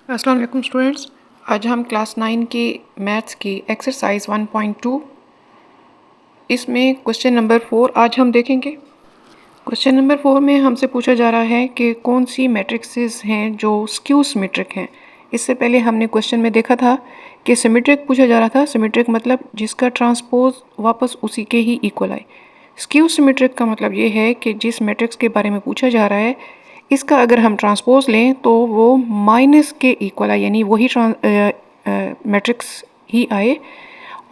अस्सलाम वालेकुम स्टूडेंट्स। आज हम क्लास 9 की मैथ्स की एक्सरसाइज 1.2 इसमें क्वेश्चन नंबर 4 आज हम देखेंगे। क्वेश्चन नंबर 4 में हमसे पूछा जा रहा है कि कौन सी मैट्रिक्सेस हैं जो स्क्यू सिमेट्रिक हैं। इससे पहले हमने क्वेश्चन में देखा था कि सिमेट्रिक पूछा जा रहा था। सिमेट्रिक मतलब जिसका ट्रांसपोज वापस उसी के ही इक्वल आए। स्क्यू सिमेट्रिक का मतलब ये है कि जिस मैट्रिक्स के बारे में पूछा जा रहा है इसका अगर हम ट्रांसपोज लें तो वो माइनस के इक्वल आए, यानी वही मैट्रिक्स ही आए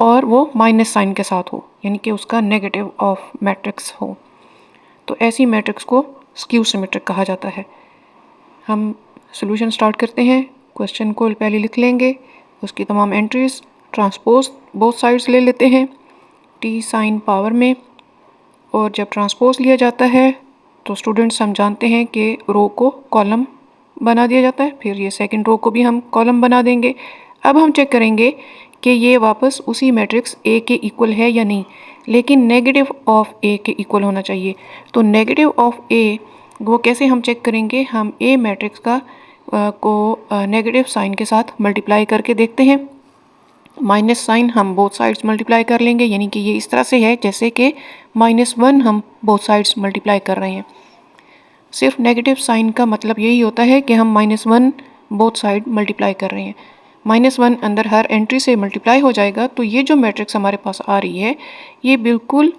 और वो माइनस साइन के साथ हो, यानी कि उसका नेगेटिव ऑफ मैट्रिक्स हो। तो ऐसी मैट्रिक्स को स्क्यू सिमेट्रिक कहा जाता है। हम सॉल्यूशन स्टार्ट करते हैं। क्वेश्चन को पहले लिख लेंगे, उसकी तमाम एंट्रीज ट्रांसपोज बोथ साइड्स ले लेते हैं टी साइन पावर में। और जब ट्रांसपोज लिया जाता है तो स्टूडेंट्स हम जानते हैं कि रो को कॉलम बना दिया जाता है, फिर ये सेकंड रो को भी हम कॉलम बना देंगे। अब हम चेक करेंगे कि ये वापस उसी मैट्रिक्स ए के इक्वल है या नहीं, लेकिन नेगेटिव ऑफ ए के इक्वल होना चाहिए। तो नेगेटिव ऑफ ए वो कैसे हम चेक करेंगे, हम ए मैट्रिक्स का को नेगेटिव साइन के साथ मल्टीप्लाई करके देखते हैं। माइनस साइन हम बोथ साइड्स मल्टीप्लाई कर लेंगे, यानी कि ये इस तरह से है जैसे कि -1 हम बोथ साइड्स मल्टीप्लाई कर रहे हैं। सिर्फ नेगेटिव साइन का मतलब यही होता है कि हम -1 बोथ साइड मल्टीप्लाई कर रहे हैं। -1 अंदर हर एंट्री से मल्टीप्लाई हो जाएगा, तो ये जो मैट्रिक्स हमारे पास आ रही है ये बिल्कुल,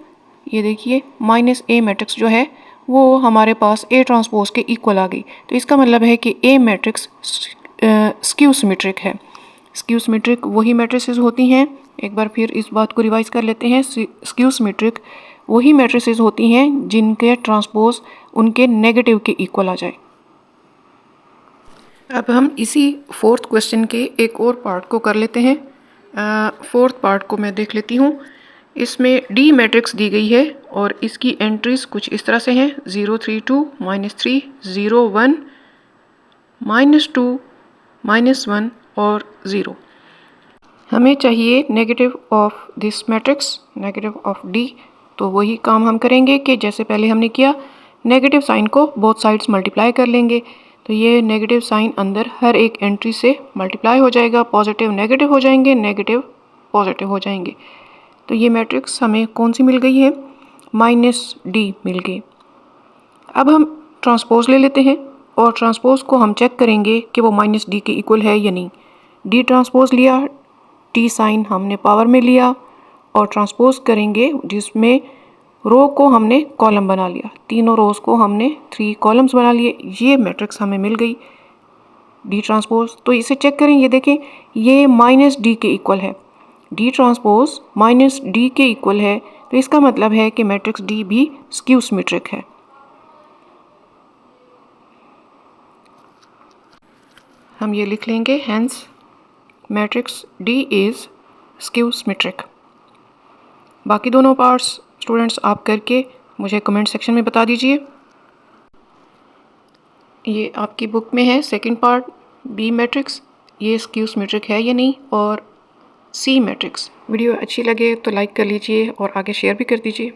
ये देखिए -a मैट्रिक्स जो है वो हमारे पास A ट्रांसपोज के इक्वल आ गई। तो इसका मतलब है कि A मैट्रिक्स स्क्यू सिमेट्रिक है। स्क्यू सिमेट्रिक वही मैट्रिसेस होती हैं, एक बार फिर इस बात को रिवाइज कर लेते हैं। स्क्यू सिमेट्रिक वही मैट्रिसेस होती हैं जिनके ट्रांसपोज उनके नेगेटिव के इक्वल आ जाए। अब हम इसी फोर्थ क्वेश्चन के एक और पार्ट को कर लेते हैं। फोर्थ पार्ट को मैं देख लेती हूँ। इसमें डी मैट्रिक्स दी गई है और इसकी एंट्रीज कुछ इस तरह से हैं 0 3 2 -3 0 1 -2 -1 और 0। हमें चाहिए negative of this matrix, negative of D. तो वही काम हम करेंगे कि जैसे पहले हमने किया, नेगेटिव साइन को बोथ साइड्स मल्टीप्लाई कर लेंगे। तो ये नेगेटिव साइन अंदर हर एक एंट्री से मल्टीप्लाई हो जाएगा, पॉजिटिव नेगेटिव हो जाएंगे, नेगेटिव पॉजिटिव हो जाएंगे। तो ये मैट्रिक्स हमें कौन सी मिल गई है, -d मिल गई। अब हम ट्रांसपोज ले लेते हैं और ट्रांसपोज को हम चेक करेंगे कि वो -d के इक्वल है या नहीं। डी ट्रांसपोज लिया, टी साइन हमने पावर में लिया और ट्रांसपोज करेंगे जिसमें रो को हमने कॉलम बना लिया, तीनों रोज को हमने 3 कॉलम्स बना लिए। ये मैट्रिक्स हमें मिल गई डी ट्रांसपोज। तो इसे चेक करें, ये देखें ये -d के इक्वल है। डी ट्रांसपोज -d के इक्वल है, तो इसका मतलब है कि मैट्रिक्स डी भी स्क्यू सिमेट्रिक है। हम ये लिख लेंगे, hence matrix D is skew symmetric. बाकी दोनों पार्ट्स स्टूडेंट्स आप करके मुझे कमेंट सेक्शन में बता दीजिए। ये आपकी बुक में है सेकंड पार्ट, बी मैट्रिक्स, ये स्क्यू सिमेट्रिक है या नहीं, और सी मैट्रिक्स। वीडियो अच्छी लगे तो लाइक कर लीजिए और आगे शेयर भी कर दीजिए।